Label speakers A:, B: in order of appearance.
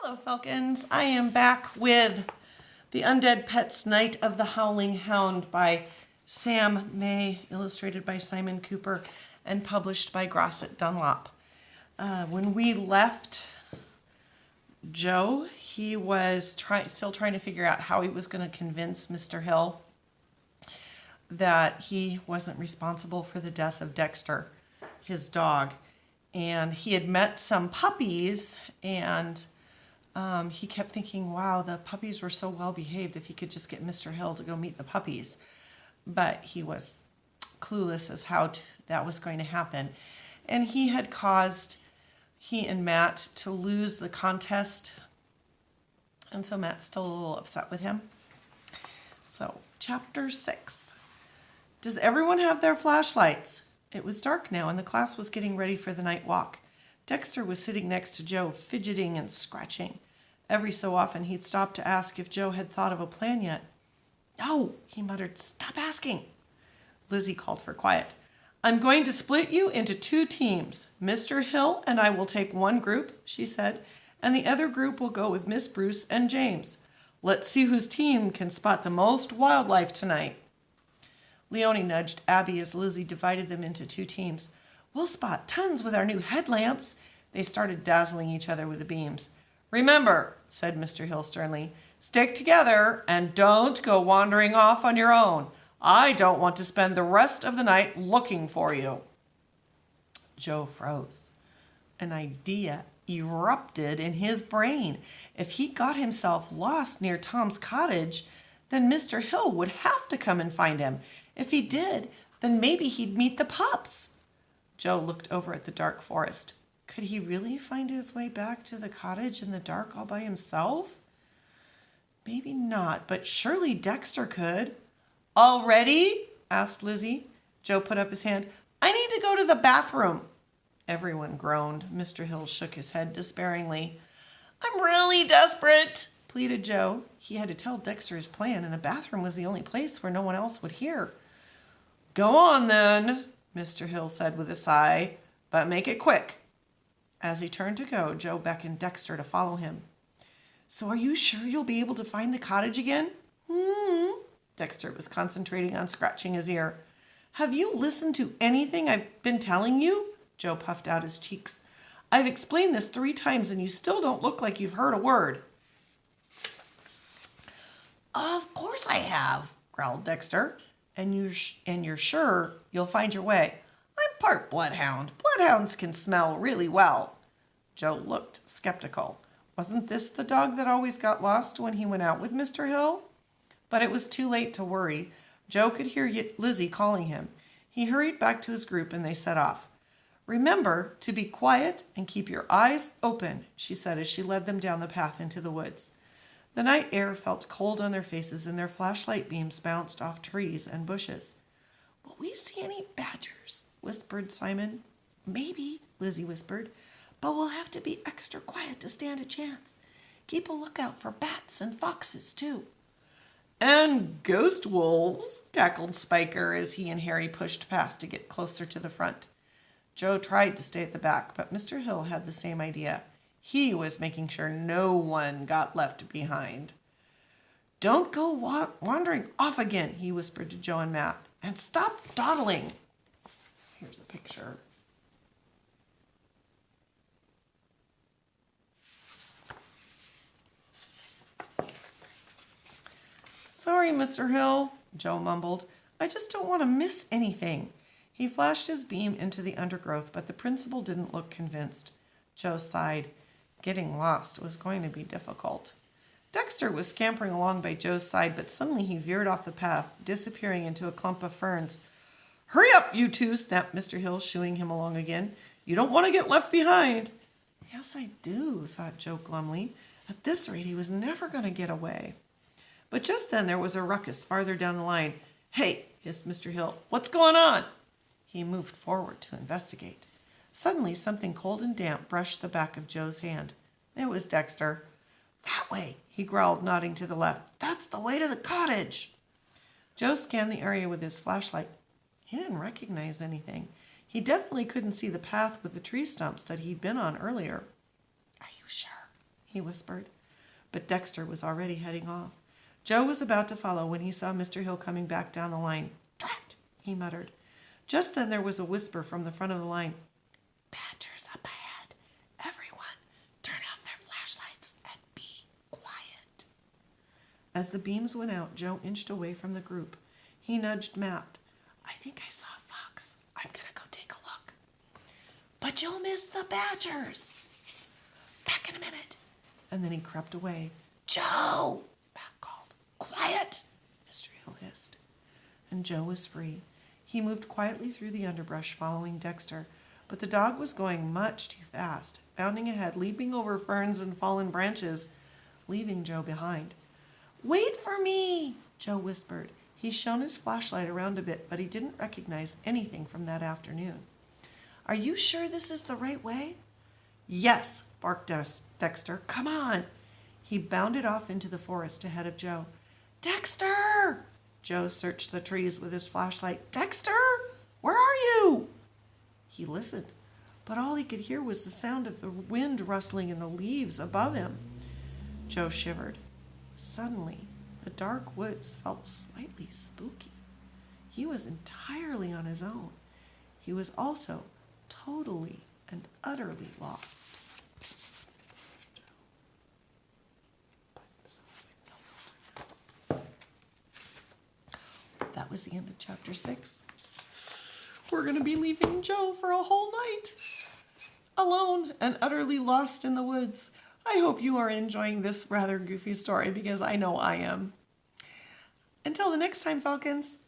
A: Hello, Falcons. I am back with The Undead Pets Night of the Howling Hound by Sam May, illustrated by Simon Cooper, and published by Grosset Dunlop. When we left Joe, he was still trying to figure out how he was going to convince Mr. Hill that he wasn't responsible for the death of Dexter, his dog. And he had met some puppies, and he kept thinking, wow, the puppies were so well behaved if he could just get Mr. Hill to go meet the puppies. But he was clueless as how that was going to happen. And he had caused he and Matt to lose the contest. And so Matt's still a little upset with him. So, chapter 6. Does everyone have their flashlights? It was dark now, and the class was getting ready for the night walk. Dexter was sitting next to Joe, fidgeting and scratching. Every so often, he'd stop to ask if Joe had thought of a plan yet. "No," he muttered. "Stop asking." Lizzie called for quiet. "I'm going to split you into 2 teams. Mr. Hill and I will take one group," she said, "and the other group will go with Miss Bruce and James. Let's see whose team can spot the most wildlife tonight." Leonie nudged Abby as Lizzie divided them into 2 teams. "We'll spot tons with our new headlamps." They started dazzling each other with the beams. "Remember," said Mr. Hill sternly, "stick together and don't go wandering off on your own. I don't want to spend the rest of the night looking for you." Joe froze. An idea erupted in his brain. If he got himself lost near Tom's cottage, then Mr. Hill would have to come and find him. If he did, then maybe he'd meet the pups. Joe looked over at the dark forest. Could he really find his way back to the cottage in the dark all by himself? Maybe not, but surely Dexter could. "All ready?" asked Lizzie. Joe put up his hand. "I need to go to the bathroom." Everyone groaned. Mr. Hill shook his head despairingly. "I'm really desperate," pleaded Joe. He had to tell Dexter his plan, and the bathroom was the only place where no one else would hear. "Go on, then," Mr. Hill said with a sigh, "but make it quick." As he turned to go, Joe beckoned Dexter to follow him. "So are you sure you'll be able to find the cottage again?" Dexter was concentrating on scratching his ear. "Have you listened to anything I've been telling you?" Joe puffed out his cheeks. "I've explained this 3 times and you still don't look like you've heard a word." "Of course I have," growled Dexter. And you're sure you'll find your way?" "I'm part bloodhound. Bloodhounds can smell really well." Joe looked skeptical. Wasn't this the dog that always got lost when he went out with Mr. Hill? But it was too late to worry. Joe could hear Lizzie calling him. He hurried back to his group and they set off. "Remember to be quiet and keep your eyes open," she said as she led them down the path into the woods. The night air felt cold on their faces and their flashlight beams bounced off trees and bushes. "Will we see any badgers?" whispered Simon. "Maybe," Lizzie whispered, "but we'll have to be extra quiet to stand a chance. Keep a lookout for bats and foxes, too." "And ghost wolves," cackled Spiker as he and Harry pushed past to get closer to the front. Joe tried to stay at the back, but Mr. Hill had the same idea. He was making sure no one got left behind. "Don't go wandering off again," he whispered to Joe and Matt. "And stop dawdling." So here's a picture. "Sorry, Mr. Hill," Joe mumbled. "I just don't want to miss anything." He flashed his beam into the undergrowth, but the principal didn't look convinced. Joe sighed. Getting lost was going to be difficult. Dexter was scampering along by Joe's side, but suddenly he veered off the path, disappearing into a clump of ferns. "Hurry up, you 2, snapped Mr. Hill, shooing him along again. "You don't want to get left behind." "Yes, I do," thought Joe glumly. At this rate, he was never going to get away. But just then there was a ruckus farther down the line. "Hey," hissed Mr. Hill, "what's going on?" He moved forward to investigate. Suddenly, something cold and damp brushed the back of Joe's hand. It was Dexter. "That way," he growled, nodding to the left. "That's the way to the cottage." Joe scanned the area with his flashlight. He didn't recognize anything. He definitely couldn't see the path with the tree stumps that he'd been on earlier. "Are you sure?" he he whispered. But Dexter was already heading off. Joe was about to follow when he saw Mr. Hill coming back down the line. "Drat!" he muttered. Just then there was a whisper from the front of the line. "Badgers up ahead. Everyone, turn off their flashlights and be quiet." As the beams went out, Joe inched away from the group. He nudged Matt. "I think I saw a fox. I'm going to go take a look." "But you'll miss the badgers." "Back in a minute." And then he crept away. "Joe!" Matt called. "Quiet!" Mr. Hill hissed. And Joe was free. He moved quietly through the underbrush, following Dexter, but the dog was going much too fast, bounding ahead, leaping over ferns and fallen branches, leaving Joe behind. "Wait for me!" Joe whispered. He shone his flashlight around a bit, but he didn't recognize anything from that afternoon. "Are you sure this is the right way?" "Yes," barked Dexter. "Come on." He bounded off into the forest ahead of Joe. "Dexter!" Joe searched the trees with his flashlight. "Dexter, where are you?" He listened, but all he could hear was the sound of the wind rustling in the leaves above him. Joe shivered. Suddenly, the dark woods felt slightly spooky. He was entirely on his own. He was also totally and utterly lost. That was the end of chapter 6. We're going to be leaving Joe for a whole night, alone and utterly lost in the woods. I hope you are enjoying this rather goofy story because I know I am. Until the next time, Falcons.